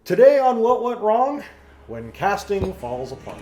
Today on What Went Wrong, when casting falls apart.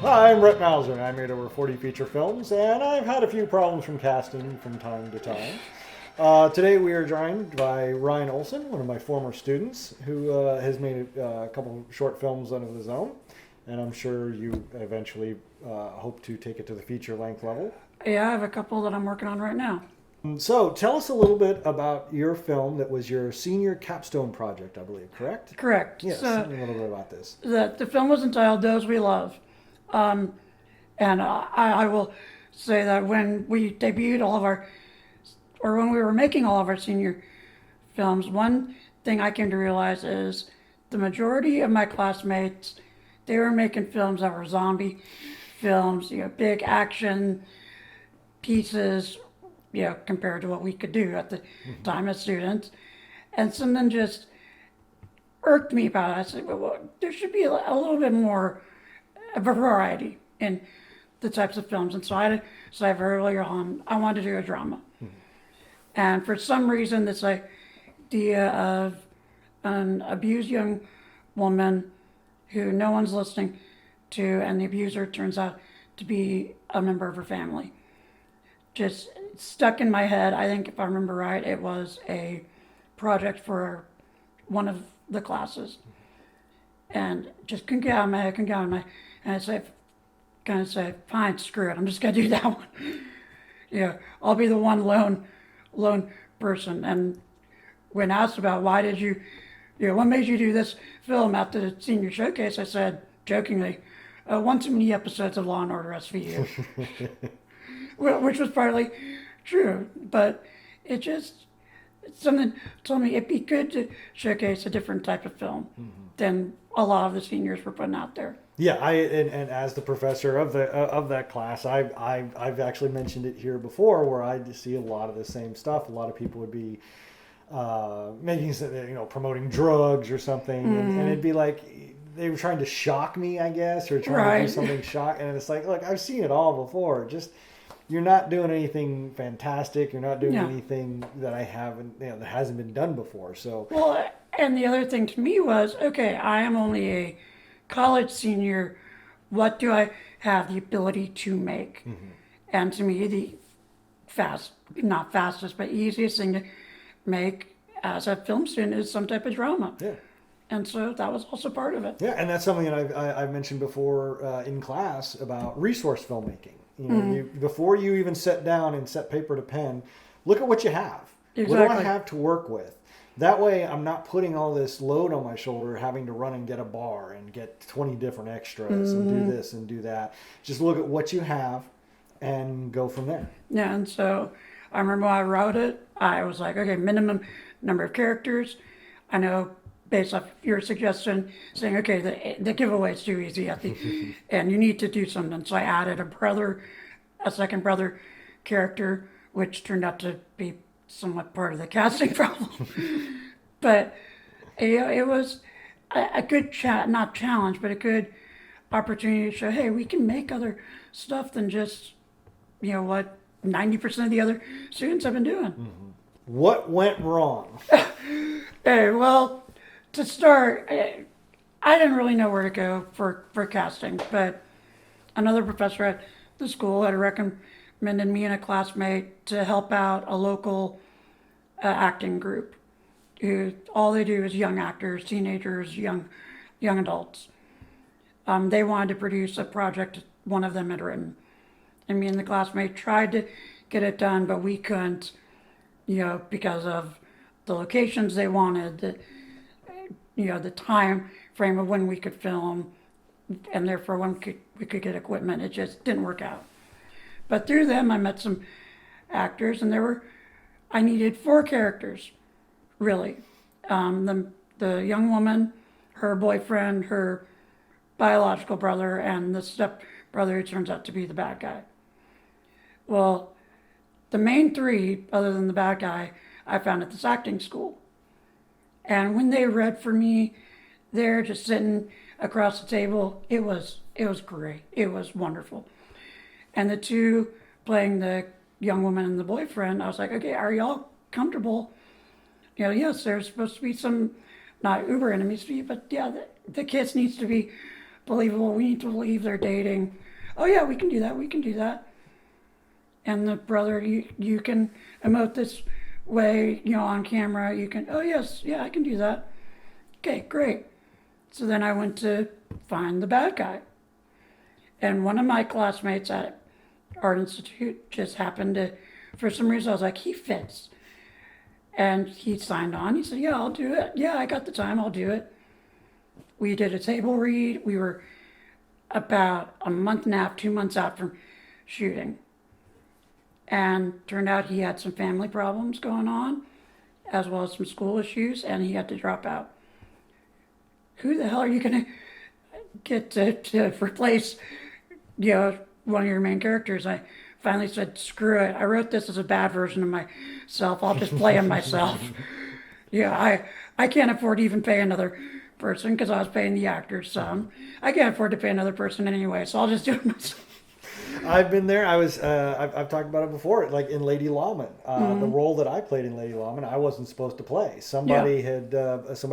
Hi, I'm Rhett Mauser, and I made over 40 feature films, and I've had a few problems from casting from time to time. Today we are joined by Ryan Olsen, one of my former students, who has made a couple short films under his own, and I'm sure you eventually hope to take it to the feature length level. Yeah, I have a couple that I'm working on right now. So tell us a little bit about your film that was your senior capstone project, I believe, correct? Correct. Yes, So tell me a little bit about this. the film was entitled Those We Love. And I will say that when we debuted or when we were making all of our senior films, one thing I came to realize is the majority of my classmates, they were making films that were zombie films, big action pieces, compared to what we could do at the time as students. And something just irked me about it. I said, well, there should be a little bit more of a variety in the types of films. And so I decided earlier on, I wanted to do a drama. And for some reason, this idea of an abused young woman who no one's listening to, and the abuser turns out to be a member of her family, just stuck in my head. I think if I remember right, it was a project for one of the classes. And just couldn't get out of my head, and I kind of say, fine, screw it, I'm just gonna do that one. I'll be the one lone person. And when asked about what made you do this film at the senior showcase, I said jokingly, one too many episodes of Law and Order SVU, which was partly true, but something told me it'd be good to showcase a different type of film than a lot of the seniors were putting out there. Yeah, and as the professor of that class, I've actually mentioned it here before, where I see a lot of the same stuff. A lot of people would be promoting drugs or something, and it'd be like they were trying to shock me, I guess, or trying to do something shock. And it's like, look, I've seen it all before. Just you're not doing anything fantastic. You're not doing anything that I haven't, that hasn't been done before. So well, and the other thing to me was, okay, I am only a college senior. What do I have the ability to make? And to me, the not fastest, but easiest thing to make as a film student is some type of drama. Yeah. And so that was also part of it. Yeah, and that's something that I've mentioned before in class about resource filmmaking. Before you even sit down and set paper to pen, look at what you have. Exactly. What do I have to work with? That way I'm not putting all this load on my shoulder, having to run and get a bar and get 20 different extras and do this and do that. Just look at what you have and go from there. Yeah, and so I remember when I wrote it, I was like, okay, minimum number of characters. I know based off your suggestion, saying, okay, the giveaway is too easy at the and you need to do something. So I added a second brother character, which turned out to be somewhat part of the casting problem. But it was a good not challenge, but a good opportunity to show, hey, we can make other stuff than just, what 90% of the other students have been doing. What went wrong? Hey, well, to start, I didn't really know where to go for casting, but another professor at the school had recommended me and a classmate to help out a local acting group who all they do is young actors, teenagers, young adults. They wanted to produce a project one of them had written. And me and the classmate tried to get it done, but we couldn't, because of the locations they wanted, the time frame of when we could film, and therefore when we could get equipment. It just didn't work out. But through them, I met some actors, and I needed 4 characters, really. The young woman, her boyfriend, her biological brother, and the step brother who turns out to be the bad guy. Well, the main 3, other than the bad guy, I found at this acting school. And when they read for me, they're just sitting across the table. It was great. It was wonderful. And the 2 playing the young woman and the boyfriend, I was like, okay, are y'all comfortable? Yes, there's supposed to be some, not uber intimacy, but yeah, the kiss needs to be believable. We need to believe they're dating. Oh yeah, we can do that. We can do that. And the brother, you can emote this way, on camera. You can, oh yes, yeah, I can do that. Okay, great. So then I went to find the bad guy. And one of my classmates at Art Institute just happened to, for some reason, I was like, he fits. And he signed on. He said, yeah, I'll do it. Yeah, I got the time. I'll do it. We did a table read. We were about a month and a half, 2 months out from shooting. And turned out he had some family problems going on, as well as some school issues, and he had to drop out. Who the hell are you going to get to replace, one of your main characters? I finally said, screw it. I wrote this as a bad version of myself. I'll just play him myself. I can't afford to even pay another person because I was paying the actors some. I can't afford to pay another person anyway, so I'll just do it myself. I've been there. I've talked about it before. Like in Lady Lawman, the role that I played in Lady Lawman, I wasn't supposed to play. Somebody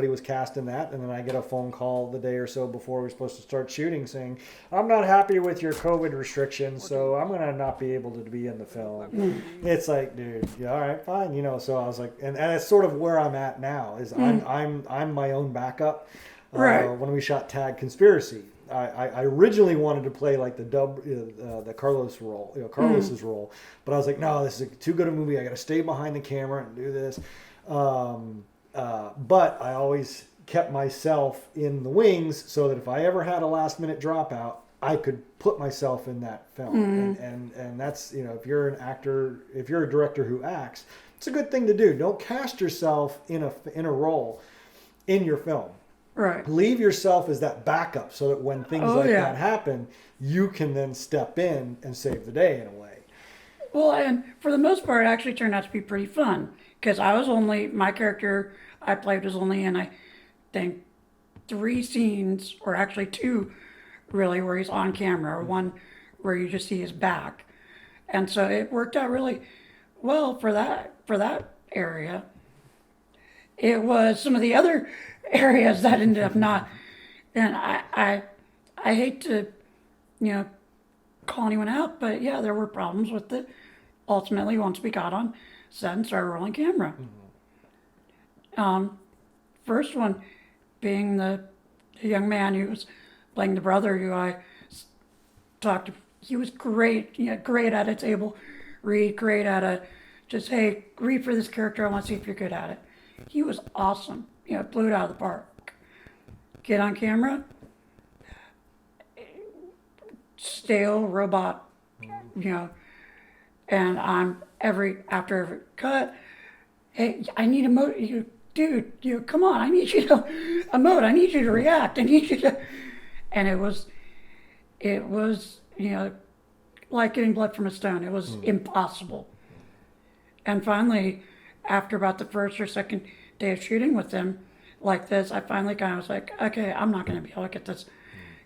was cast in that, and then I get a phone call the day or so before we're supposed to start shooting saying, "I'm not happy with your COVID restrictions, so I'm gonna not be able to be in the film." It's like, dude, yeah, all right, fine, So I was like, and that's sort of where I'm at now. Is I'm my own backup. Right. When we shot Tag Conspiracy. I originally wanted to play like the Carlos role, Carlos's role, but I was like, no, this is too good a movie. I got to stay behind the camera and do this. But I always kept myself in the wings so that if I ever had a last minute dropout, I could put myself in that film. And that's, if you're an actor, if you're a director who acts, it's a good thing to do. Don't cast yourself in a role in your film. Right. Leave yourself as that backup so that when things that happen, you can then step in and save the day in a way. Well, and for the most part, it actually turned out to be pretty fun because my character I played was only in, I think, 3 scenes, or actually 2 really, where he's on camera, or one where you just see his back. And so it worked out really well for that area. It was some of the other areas that ended up not, and I hate to call anyone out, but yeah, there were problems with it ultimately once we got on set and started rolling camera. First one being the young man who was playing the brother, who I talked to. He was great, great at a table read, great at a just, hey, read for this character, I want to see if you're good at it. He was awesome. Blew it out of the park. Get on camera, stale robot, and I'm after every cut, hey, I need a emote, dude, come on, I need you to emote, I need you to react, I need you to, and it was, like getting blood from a stone. It was impossible. And finally, after about the first or second day of shooting with them like this, I finally kind of was like, okay, I'm not going to be able to get this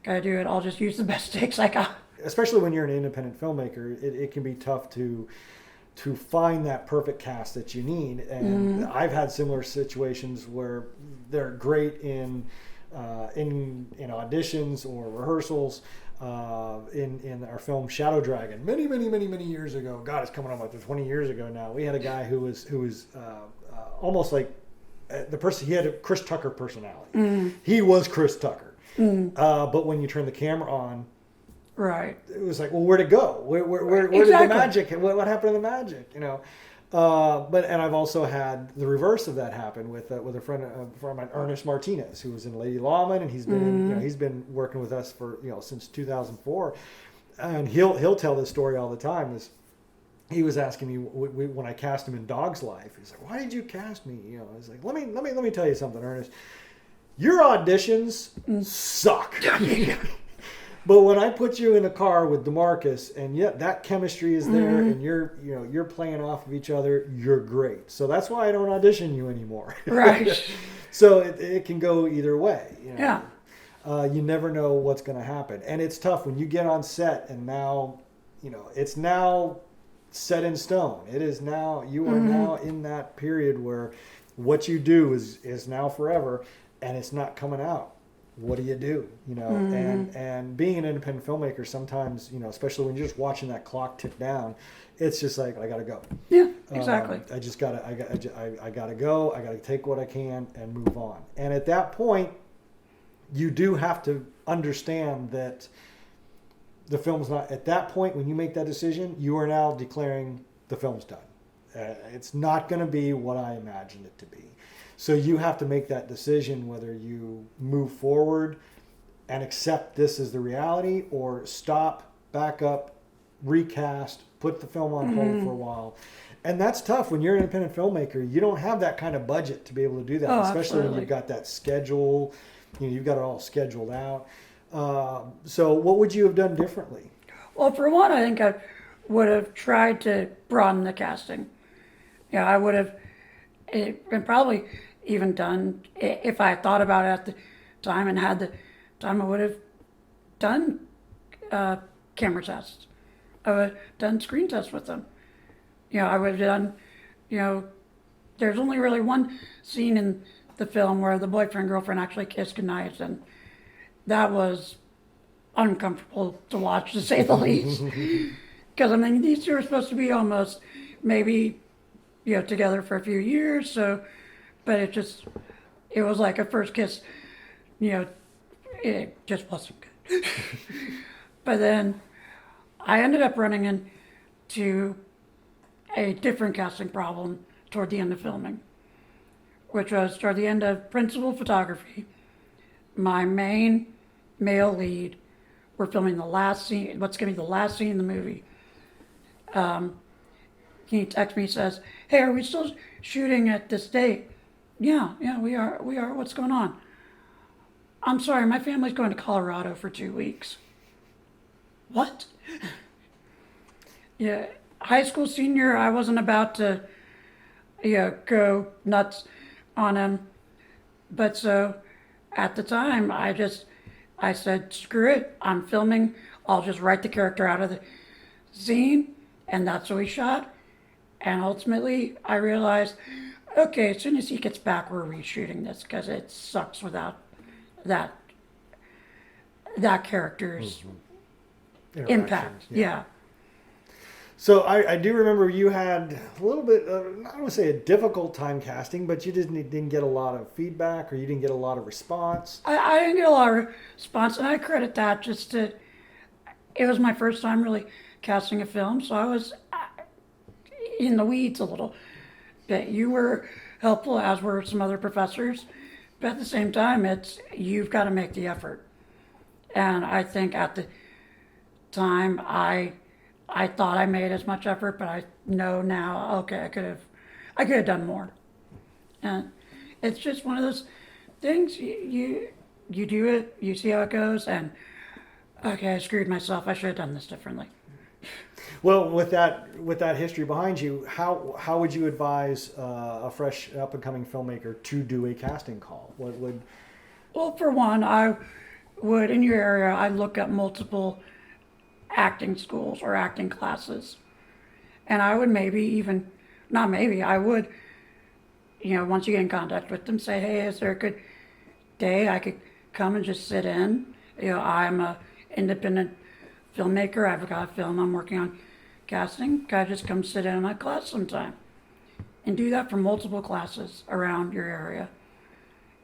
guy to do it. I'll just use the best takes I got. Especially when you're an independent filmmaker, it can be tough to find that perfect cast that you need. And I've had similar situations where they're great in auditions or rehearsals. In our film Shadow Dragon, many years ago. God, it's coming on like 20 years ago now. We had a guy who was almost like the person. He had a Chris Tucker personality. He was Chris Tucker. But when you turn the camera on, right, it was like, well, where'd it go? Where exactly. did the magic? And what happened to the magic? But I've also had the reverse of that happen with a friend of mine, Ernest Martinez, who was in Lady Lawman, and he's been he's been working with us for since 2004, and he'll tell this story all the time. He was asking me when I cast him in Dog's Life. He's like, "Why did you cast me?" I was like, "Let me tell you something, Ernest. Your auditions suck." But when I put you in a car with DeMarcus, and yet that chemistry is there, and you're playing off of each other, you're great. So that's why I don't audition you anymore. Right. So it can go either way. Yeah. You never know what's going to happen, and it's tough when you get on set, and now, it's now set in stone. It is now, you are now in that period where what you do is now forever, and it's not coming out. What do? You know, and being an independent filmmaker, sometimes, you know, especially when you're just watching that clock tick down, it's just like, I gotta go. Yeah, exactly. I gotta go. I gotta take what I can and move on. And at that point, you do have to understand that the film's not, at that point when you make that decision, you are now declaring the film's done. It's not going to be what I imagined it to be. So you have to make that decision whether you move forward and accept this as the reality, or stop, back up, recast, put the film on hold for a while. And that's tough when you're an independent filmmaker. You don't have that kind of budget to be able to do that, especially absolutely. when you've got that schedule. You know, you've got it all scheduled out. So what would you have done differently? Well, for one, I think I would have tried to broaden the casting. Yeah, I would have, and probably even done, if I had thought about it at the time and had the time, I would have done camera tests. I would have done screen tests with them. You know, I would have done, you know, there's only really one scene in the film where the boyfriend and girlfriend actually kiss goodnight, and that was uncomfortable to watch, to say the least. Because I mean, these two are supposed to be almost maybe, you know, together for a few years. So, but it was like a first kiss. You know, it just wasn't good. But then I ended up running into a different casting problem toward the end of filming, which was toward the end of principal photography. My main male lead, we're filming the last scene, what's going to be the last scene in the movie. He texts me, says, "Hey, are we still shooting at this date?" Yeah, we are, what's going on? "I'm sorry, my family's going to Colorado for 2 weeks." What? Yeah, high school senior, I wasn't about to, go nuts on him. But so at the time, I said, screw it, I'm filming. I'll just write the character out of the scene. And that's what we shot. And ultimately, I realized, okay, as soon as he gets back, we're reshooting this, because it sucks without that character's impact. Yeah. So I do remember you had a little bit, I don't want to say a difficult time casting, but you didn't get a lot of feedback, or you didn't get a lot of response. I didn't get a lot of response, and I credit that just to, it was my first time really casting a film, so I was in the weeds a little bit. You were helpful, as were some other professors, but at the same time, you've got to make the effort. And I think at the time, I thought I made as much effort, but I know now, okay, I could have done more. And it's just one of those things, you do it, you see how it goes, and okay, I screwed myself, I should have done this differently. Well, with that history behind you, how would you advise a fresh up and coming filmmaker to do a casting call? What would? Well, for one, I would, in your area, I'd look at multiple acting schools or acting classes. And I would I would, once you get in contact with them, say, hey, is there a good day I could come and just sit in? I'm a independent filmmaker. I've got a film I'm working on casting. Can I just come sit in my class sometime? And do that for multiple classes around your area.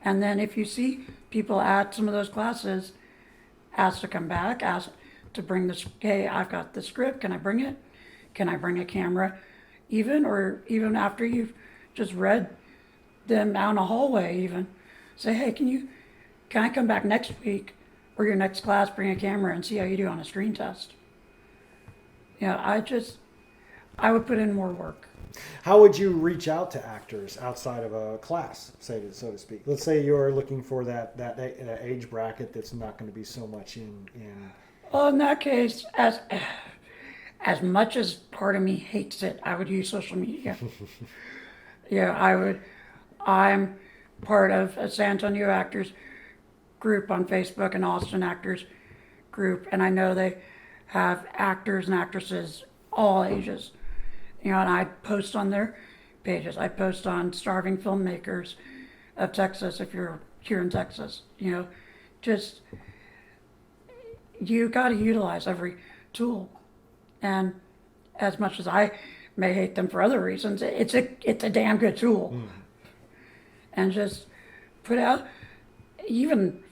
And then if you see people at some of those classes, ask to come back, ask to bring this, hey, I've got the script, can I bring it? Can I bring a camera? Even after you've just read them down a hallway, even say, hey, can I come back next week or your next class, bring a camera and see how you do on a screen test? I would put in more work. How would you reach out to actors outside of a class, so to speak? Let's say you're looking for that age bracket that's not going to be so much in. Well, in that case, as much as part of me hates it, I would use social media. I would. I'm part of a San Antonio Actors group on Facebook, and Austin Actors group, and I know they have actors and actresses all ages. You know, and I post on their pages. I post on Starving Filmmakers of Texas if you're here in Texas. You know, just you got to utilize every tool. And as much as I may hate them for other reasons, it's a damn good tool. And just put out, even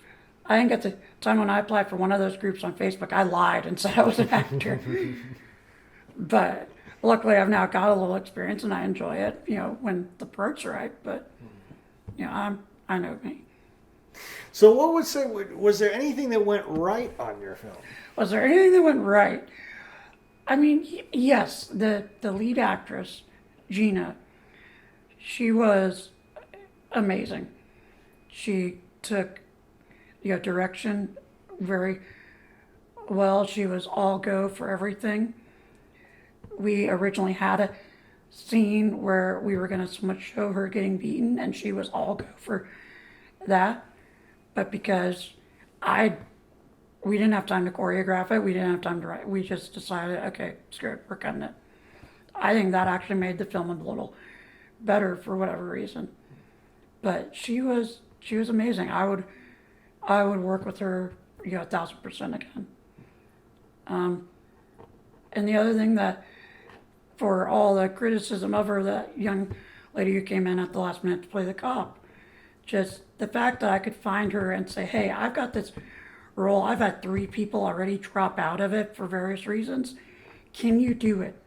I think at the time when I applied for one of those groups on Facebook, I lied and said I was an actor. But luckily I've now got a little experience and I enjoy it, you know, when the part's right. But you know, I know me. So what would say, was there anything that went right on your film? Was there anything that went right? I mean, yes, the lead actress, Gina, she was amazing. She took, you know, direction very well. She was all go for everything. We originally had a scene where we were going to show her getting beaten, and she was all go for that. But because we didn't have time to choreograph it, we didn't have time to write, we just decided, okay, screw it, we're cutting it. I think that actually made the film a little better for whatever reason. But she was amazing. I would work with her, you know, 1,000% again. And the other thing that, for all the criticism of her, that young lady who came in at the last minute to play the cop, just the fact that I could find her and say, hey, I've got this role. I've had 3 people already drop out of it for various reasons. Can you do it?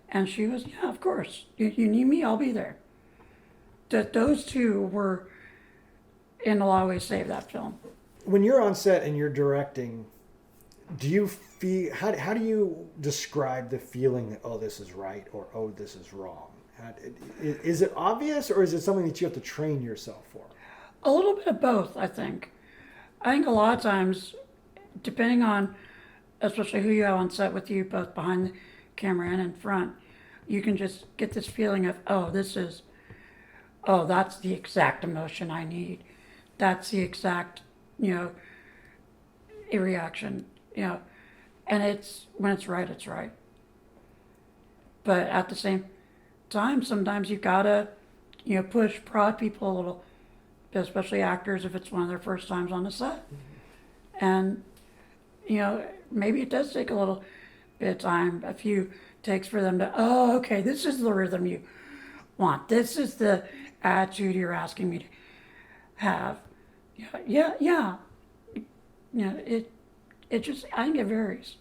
And she was, yeah, of course. You need me, I'll be there. That those two were, in a lot of ways, saved that film. When you're on set and you're directing, do you feel, how do you describe the feeling that, oh, this is right, or oh, this is wrong? Is it obvious, or is it something that you have to train yourself for? A little bit of both, I think. I think a lot of times, depending on, especially who you have on set with you, both behind the camera and in front, you can just get this feeling of, oh, that's the exact emotion I need. That's the exact, you know, reaction, you know. And when it's right, it's right. But at the same time, sometimes you gotta, you know, prod people a little, especially actors if it's one of their first times on the set. And, you know, maybe it does take a little bit of time, a few takes for them to, oh, okay, this is the rhythm you want. This is the attitude you're asking me to have. Yeah. You know, it just, I think it varies.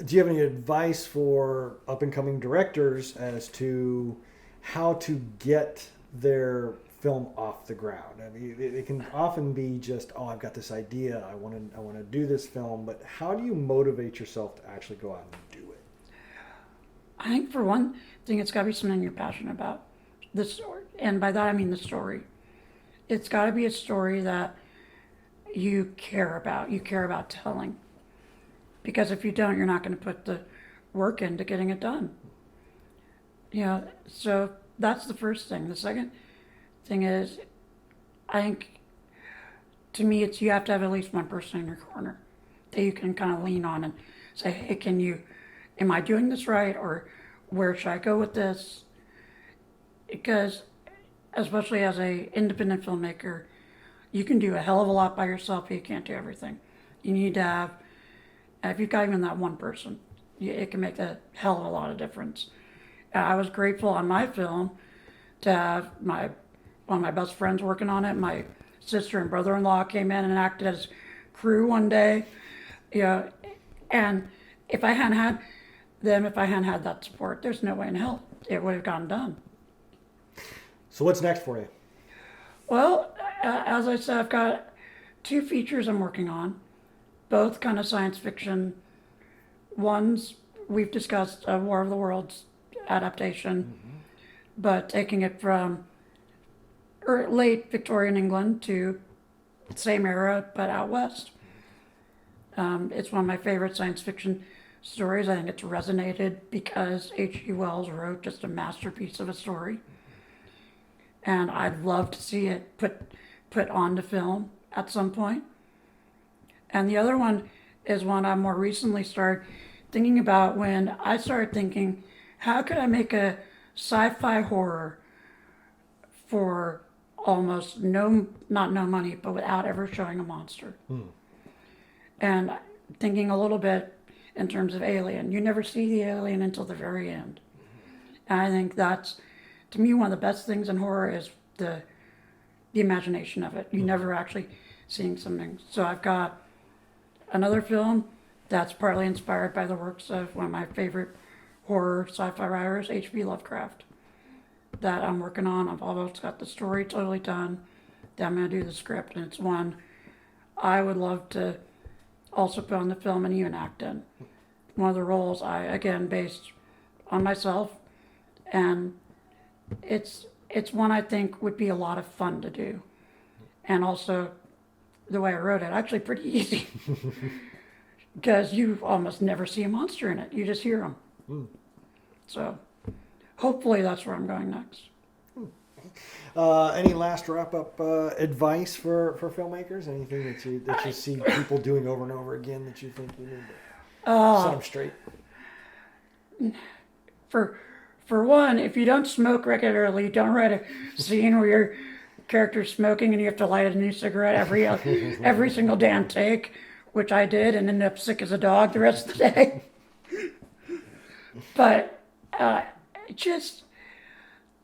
Do you have any advice for up-and-coming directors as to how to get their film off the ground? I mean, it can often be just, oh, I've got this idea, I want to do this film, but how do you motivate yourself to actually go out and do it? I think for one thing, it's got to be something you're passionate about. The story, and by that I mean the story. It's got to be a story that you care about. You care about telling. Because if you don't, you're not going to put the work into getting it done. You know, so that's the first thing. The second thing is, I think, to me, it's you have to have at least one person in your corner that you can kind of lean on and say, hey, am I doing this right? Or where should I go with this? Because especially as a independent filmmaker, you can do a hell of a lot by yourself, but you can't do everything. You need to have, if you've got even that one person, it can make a hell of a lot of difference. I was grateful on my film to have one of my best friends working on it. My sister and brother-in-law came in and acted as crew one day. You know, and if I hadn't had them, if I hadn't had that support, there's no way in hell it would have gotten done. So what's next for you? Well, as I said, I've got 2 features I'm working on, both kind of science fiction. One's, we've discussed, a War of the Worlds adaptation, but taking it from late Victorian England to the same era, but out west. It's one of my favorite science fiction stories. I think it's resonated because H.G. Wells wrote just a masterpiece of a story. And I'd love to see it put onto film at some point. And the other one is one I more recently started thinking about when I started thinking how could I make a sci-fi horror for almost not no money, but without ever showing a monster? And thinking a little bit in terms of Alien, you never see the alien until the very end. And I think that's, to me, one of the best things in horror is the imagination of it. You never actually seeing something. So I've got another film that's partly inspired by the works of one of my favorite horror sci-fi writers, H.P. Lovecraft, that I'm working on. I've almost got the story totally done. Then I'm going to do the script, and it's one I would love to also put on the film and even act in. One of the roles I, again, based on myself, and it's one I think would be a lot of fun to do. And also, the way I wrote it, actually pretty easy. Because you almost never see a monster in it. You just hear them. So, hopefully that's where I'm going next. Any last wrap-up advice for filmmakers? Anything that you see people doing over and over again that you think you need to set them straight? For one, if you don't smoke regularly, don't write a scene where your character's smoking and you have to light a new cigarette every single damn take, which I did and ended up sick as a dog the rest of the day. But just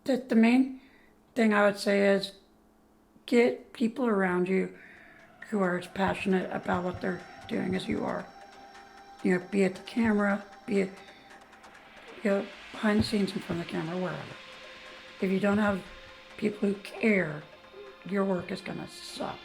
the main thing I would say is get people around you who are as passionate about what they're doing as you are. You know, be it the camera, be it, you know, behind the scenes, in front of the camera, wherever. If you don't have people who care, your work is going to suck.